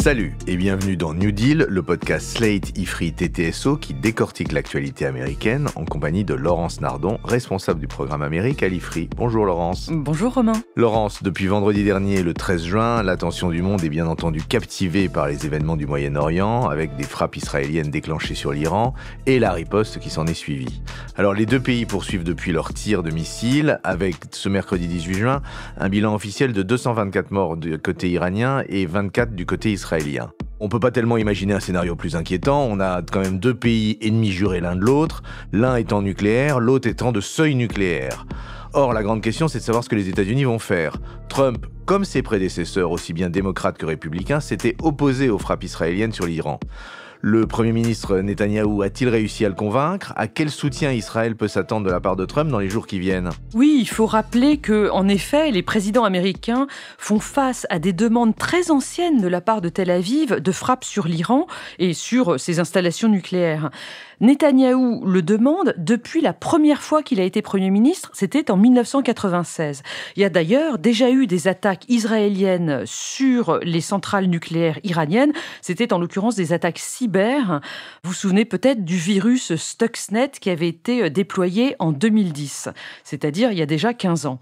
Salut et bienvenue dans New Deal, le podcast Slate IFRI TTSO qui décortique l'actualité américaine en compagnie de Laurence Nardon, responsable du programme Amérique à l'IFRI. Bonjour Laurence. Bonjour Romain. Laurence, depuis vendredi dernier, le 13 juin, l'attention du monde est bien entendu captivée par les événements du Moyen-Orient, avec des frappes israéliennes déclenchées sur l'Iran et la riposte qui s'en est suivie. Alors les deux pays poursuivent depuis leurs tirs de missiles, avec ce mercredi 18 juin, un bilan officiel de 224 morts du côté iranien et 24 du côté israélien. On peut pas tellement imaginer un scénario plus inquiétant, on a quand même deux pays ennemis jurés l'un de l'autre, l'un étant nucléaire, l'autre étant de seuil nucléaire. Or, la grande question, c'est de savoir ce que les États-Unis vont faire. Trump, comme ses prédécesseurs, aussi bien démocrates que républicains, s'était opposé aux frappes israéliennes sur l'Iran. Le Premier ministre Netanyahou a-t-il réussi à le convaincre ? À quel soutien Israël peut s'attendre de la part de Trump dans les jours qui viennent ? Oui, il faut rappeler que, en effet, les présidents américains font face à des demandes très anciennes de la part de Tel Aviv de frappes sur l'Iran et sur ses installations nucléaires. Netanyahou le demande depuis la première fois qu'il a été Premier ministre, c'était en 1996. Il y a d'ailleurs déjà eu des attaques israéliennes sur les centrales nucléaires iraniennes, c'était en l'occurrence des attaques cyber. Vous vous souvenez peut-être du virus Stuxnet qui avait été déployé en 2010, c'est-à-dire il y a déjà 15 ans.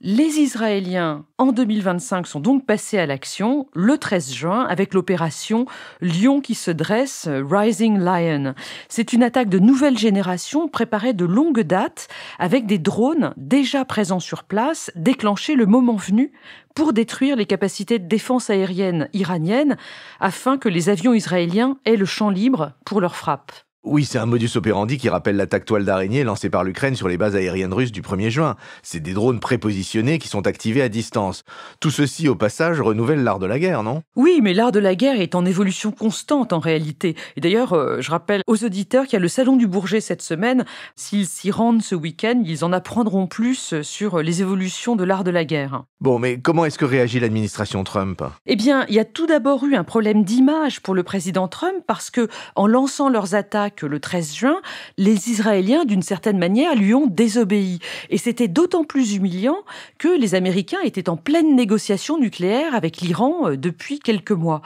Les Israéliens, en 2025, sont donc passés à l'action le 13 juin avec l'opération Lion qui se dresse, Rising Lion. C'est une attaque de nouvelle génération préparée de longue date avec des drones déjà présents sur place, déclenchés le moment venu pour détruire les capacités de défense aérienne iraniennes afin que les avions israéliens aient le champ libre pour leurs frappes. Oui, c'est un modus operandi qui rappelle l'attaque toile d'araignée lancée par l'Ukraine sur les bases aériennes russes du 1er juin. C'est des drones prépositionnés qui sont activés à distance. Tout ceci, au passage, renouvelle l'art de la guerre, non ? Oui, mais l'art de la guerre est en évolution constante en réalité. Et d'ailleurs, je rappelle aux auditeurs qu'il y a le Salon du Bourget cette semaine. S'ils s'y rendent ce week-end, ils en apprendront plus sur les évolutions de l'art de la guerre. Bon, mais comment est-ce que réagit l'administration Trump ? Eh bien, il y a tout d'abord eu un problème d'image pour le président Trump parce que, en lançant leurs attaques le 13 juin, les Israéliens, d'une certaine manière, lui ont désobéi. Et c'était d'autant plus humiliant que les Américains étaient en pleine négociation nucléaire avec l'Iran depuis quelques mois.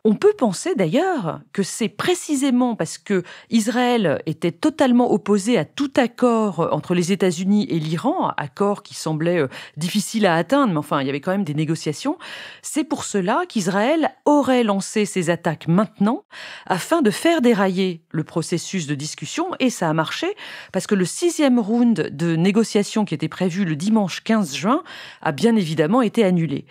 On peut penser d'ailleurs que c'est précisément parce que Israël était totalement opposé à tout accord entre les États-Unis et l'Iran, accord qui semblait difficile à atteindre, mais enfin il y avait quand même des négociations. C'est pour cela qu'Israël aurait lancé ses attaques maintenant afin de faire dérailler le processus de discussion, et ça a marché parce que le 6e round de négociations qui était prévu le dimanche 15 juin a bien évidemment été annulé.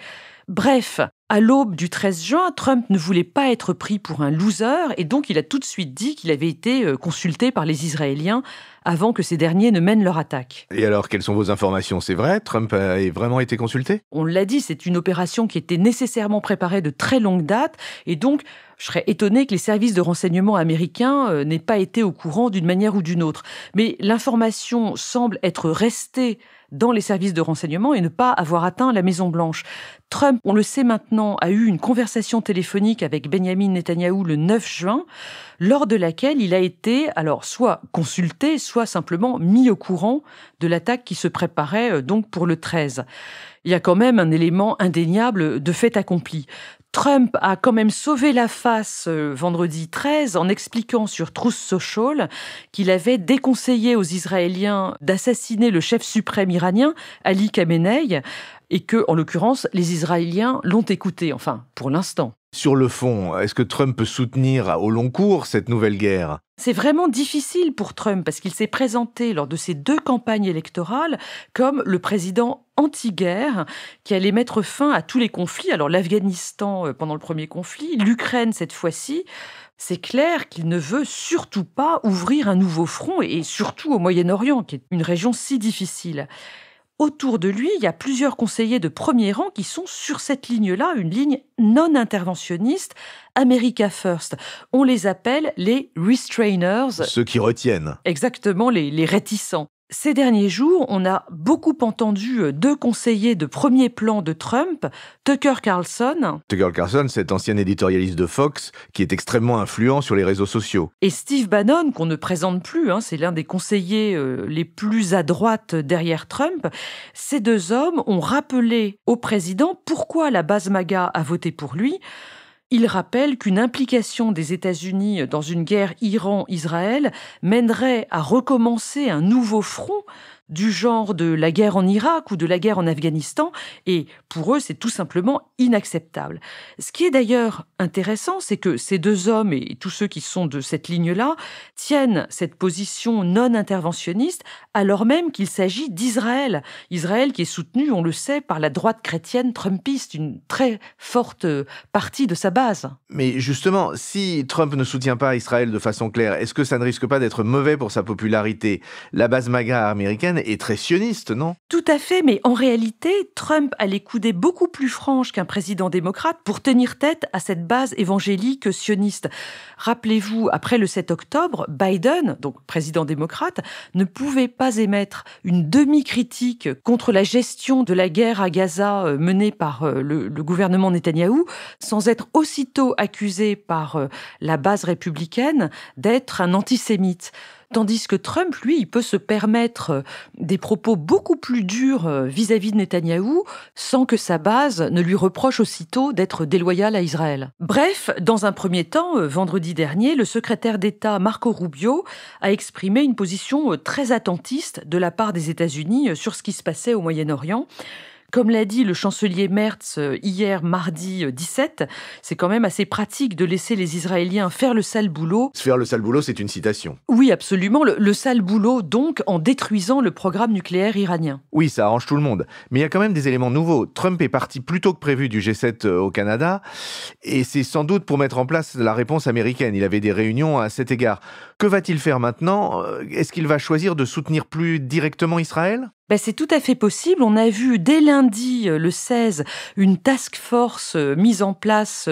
Bref, à l'aube du 13 juin, Trump ne voulait pas être pris pour un loser et donc il a tout de suite dit qu'il avait été consulté par les Israéliens avant que ces derniers ne mènent leur attaque. Et alors, quelles sont vos informations ? C'est vrai ? Trump a vraiment été consulté ? On l'a dit, c'est une opération qui était nécessairement préparée de très longue date et donc je serais étonnée que les services de renseignement américains n'aient pas été au courant d'une manière ou d'une autre. Mais l'information semble être restée dans les services de renseignement et ne pas avoir atteint la Maison-Blanche. Trump, on le sait maintenant, a eu une conversation téléphonique avec Benjamin Netanyahou le 9 juin, lors de laquelle il a été alors soit consulté, soit simplement mis au courant de l'attaque qui se préparait donc pour le 13. Il y a quand même un élément indéniable de fait accompli. Trump a quand même sauvé la face vendredi 13 en expliquant sur Truth Social qu'il avait déconseillé aux Israéliens d'assassiner le chef suprême iranien, Ali Khamenei, et que, en l'occurrence, les Israéliens l'ont écouté, enfin, pour l'instant. Sur le fond, est-ce que Trump peut soutenir au long cours cette nouvelle guerre ? C'est vraiment difficile pour Trump parce qu'il s'est présenté lors de ses 2 campagnes électorales comme le président anti-guerre qui allait mettre fin à tous les conflits. Alors l'Afghanistan pendant le premier conflit, l'Ukraine cette fois-ci. C'est clair qu'il ne veut surtout pas ouvrir un nouveau front et surtout au Moyen-Orient qui est une région si difficile. Autour de lui, il y a plusieurs conseillers de premier rang qui sont sur cette ligne-là, une ligne non interventionniste, America First. On les appelle les restrainers. Ceux qui retiennent. Exactement, les réticents. Ces derniers jours, on a beaucoup entendu 2 conseillers de premier plan de Trump, Tucker Carlson. Tucker Carlson, cet ancien éditorialiste de Fox, qui est extrêmement influent sur les réseaux sociaux. Et Steve Bannon, qu'on ne présente plus, c'est l'un des conseillers les plus à droite derrière Trump. Ces 2 hommes ont rappelé au président pourquoi la base MAGA a voté pour lui. Il rappelle qu'une implication des États-Unis dans une guerre Iran-Israël mènerait à recommencer un nouveau front du genre de la guerre en Irak ou de la guerre en Afghanistan, et pour eux, c'est tout simplement inacceptable. Ce qui est d'ailleurs intéressant, c'est que ces deux hommes et tous ceux qui sont de cette ligne-là tiennent cette position non interventionniste alors même qu'il s'agit d'Israël. Israël qui est soutenu, on le sait, par la droite chrétienne trumpiste, une très forte partie de sa base. Mais justement, si Trump ne soutient pas Israël de façon claire, est-ce que ça ne risque pas d'être mauvais pour sa popularité? La base MAGA américaine est très sioniste, non? Tout à fait, mais en réalité, Trump a les coudées beaucoup plus franches qu'un président démocrate pour tenir tête à cette base évangélique sioniste. Rappelez-vous, après le 7 octobre, Biden, donc président démocrate, ne pouvait pas émettre une demi-critique contre la gestion de la guerre à Gaza menée par le gouvernement Netanyahou, sans être aussitôt accusé par la base républicaine d'être un antisémite. Tandis que Trump, lui, il peut se permettre des propos beaucoup plus durs vis-à-vis de Netanyahou sans que sa base ne lui reproche aussitôt d'être déloyal à Israël. Bref, dans un premier temps, vendredi dernier, le secrétaire d'État Marco Rubio a exprimé une position très attentiste de la part des États-Unis sur ce qui se passait au Moyen-Orient. Comme l'a dit le chancelier Merz hier mardi 17, c'est quand même assez pratique de laisser les Israéliens faire le sale boulot. Faire le sale boulot, c'est une citation. Oui, absolument. Le sale boulot, donc, en détruisant le programme nucléaire iranien. Oui, ça arrange tout le monde. Mais il y a quand même des éléments nouveaux. Trump est parti plus tôt que prévu du G7 au Canada, et c'est sans doute pour mettre en place la réponse américaine. Il avait des réunions à cet égard. Que va-t-il faire maintenant? Est-ce qu'il va choisir de soutenir plus directement Israël? C'est tout à fait possible. On a vu dès lundi, le 16, une task force mise en place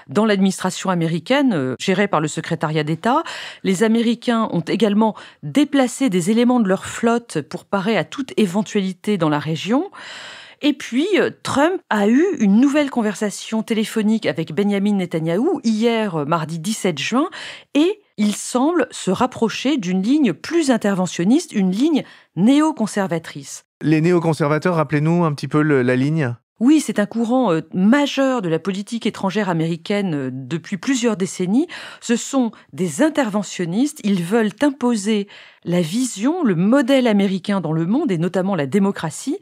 dans l'administration américaine, gérée par le secrétariat d'État. Les Américains ont également déplacé des éléments de leur flotte pour parer à toute éventualité dans la région. Et puis, Trump a eu une nouvelle conversation téléphonique avec Benjamin Netanyahou hier, mardi 17 juin, et il semble se rapprocher d'une ligne plus interventionniste, une ligne néoconservatrice. Les néoconservateurs, rappelez-nous un petit peu la ligne. Oui, c'est un courant majeur de la politique étrangère américaine depuis plusieurs décennies. Ce sont des interventionnistes. Ils veulent imposer la vision, le modèle américain dans le monde, et notamment la démocratie,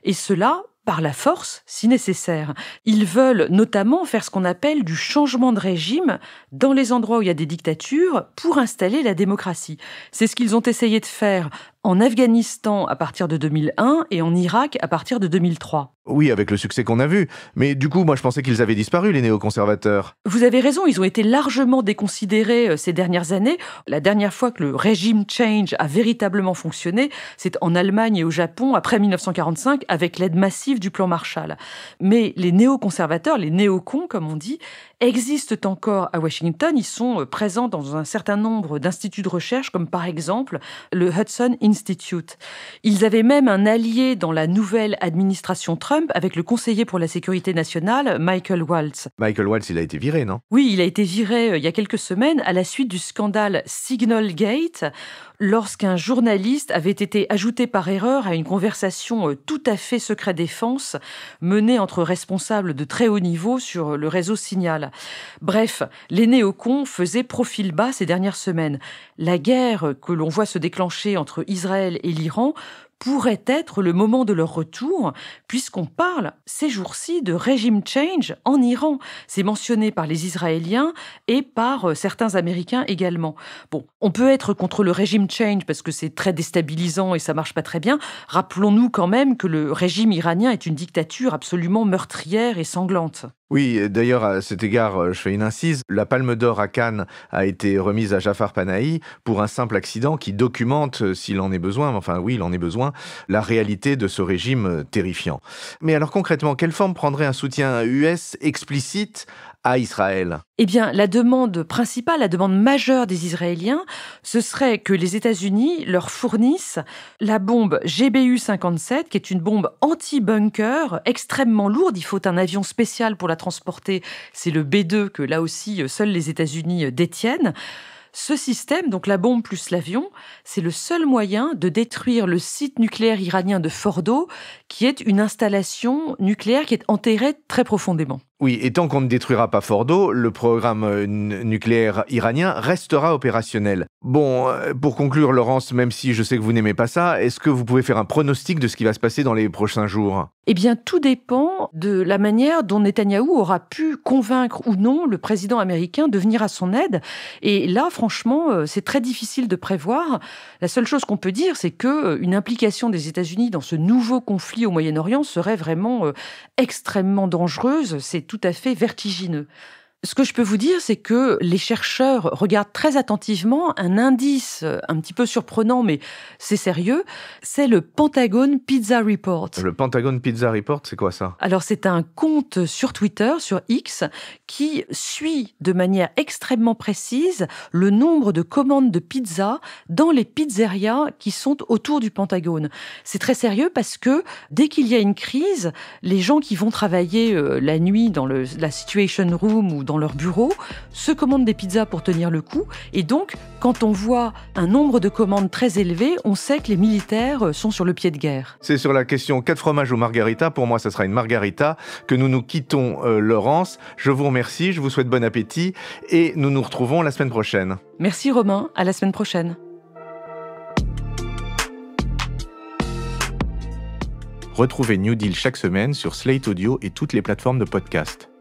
et cela par la force, si nécessaire. Ils veulent notamment faire ce qu'on appelle du changement de régime dans les endroits où il y a des dictatures pour installer la démocratie. C'est ce qu'ils ont essayé de faire en Afghanistan à partir de 2001 et en Irak à partir de 2003. Oui, avec le succès qu'on a vu. Mais du coup, moi je pensais qu'ils avaient disparu, les néoconservateurs. Vous avez raison, ils ont été largement déconsidérés ces dernières années. La dernière fois que le régime change a véritablement fonctionné, c'est en Allemagne et au Japon, après 1945, avec l'aide massive du plan Marshall. Mais les néoconservateurs, les néocons comme on dit, existent encore à Washington. Ils sont présents dans un certain nombre d'instituts de recherche, comme par exemple le Hudson Institute. Ils avaient même un allié dans la nouvelle administration Trump avec le conseiller pour la sécurité nationale, Michael Waltz. Michael Waltz, il a été viré, non? Oui, il a été viré il y a quelques semaines à la suite du scandale Signalgate, lorsqu'un journaliste avait été ajouté par erreur à une conversation tout à fait secret défense menée entre responsables de très haut niveau sur le réseau Signal. Bref, les néocons faisaient profil bas ces dernières semaines. La guerre que l'on voit se déclencher entre Israël et l'Iran pourrait être le moment de leur retour, puisqu'on parle ces jours-ci de régime change en Iran. C'est mentionné par les Israéliens et par certains Américains également. Bon, on peut être contre le régime change parce que c'est très déstabilisant et ça marche pas très bien. Rappelons-nous quand même que le régime iranien est une dictature absolument meurtrière et sanglante. Oui, d'ailleurs, à cet égard, je fais une incise. La Palme d'Or à Cannes a été remise à Jafar Panahi pour un simple accident qui documente, s'il en est besoin, enfin oui, il en est besoin, la réalité de ce régime terrifiant. Mais alors concrètement, quelle forme prendrait un soutien US explicite à Israël? Eh bien, la demande principale, la demande majeure des Israéliens, ce serait que les États-Unis leur fournissent la bombe GBU-57, qui est une bombe anti-bunker extrêmement lourde. Il faut un avion spécial pour la transporter. C'est le B-2 que, là aussi, seuls les États-Unis détiennent. Ce système, donc la bombe plus l'avion, c'est le seul moyen de détruire le site nucléaire iranien de Fordo, qui est une installation nucléaire qui est enterrée très profondément. Oui, et tant qu'on ne détruira pas Fordo, le programme nucléaire iranien restera opérationnel. Bon, pour conclure, Laurence, même si je sais que vous n'aimez pas ça, est-ce que vous pouvez faire un pronostic de ce qui va se passer dans les prochains jours ? Eh bien, tout dépend de la manière dont Netanyahou aura pu convaincre ou non le président américain de venir à son aide. Et là, franchement, c'est très difficile de prévoir. La seule chose qu'on peut dire, c'est qu'une implication des États-Unis dans ce nouveau conflit au Moyen-Orient serait vraiment extrêmement dangereuse. C'est tout à fait vertigineux. Ce que je peux vous dire, c'est que les chercheurs regardent très attentivement un indice un petit peu surprenant, mais c'est sérieux, c'est le Pentagon Pizza Report. Le Pentagon Pizza Report, c'est quoi ça ? Alors c'est un compte sur Twitter, sur X, qui suit de manière extrêmement précise le nombre de commandes de pizza dans les pizzerias qui sont autour du Pentagone. C'est très sérieux parce que dès qu'il y a une crise, les gens qui vont travailler la nuit dans la Situation Room ou dans leur bureau se commandent des pizzas pour tenir le coup. Et donc, quand on voit un nombre de commandes très élevé, on sait que les militaires sont sur le pied de guerre. C'est sur la question 4 fromages ou margarita. Pour moi, ça sera une margarita que nous nous quittons, Laurence. Je vous remercie, je vous souhaite bon appétit et nous nous retrouvons la semaine prochaine. Merci Romain, à la semaine prochaine. Retrouvez New Deal chaque semaine sur Slate Audio et toutes les plateformes de podcast.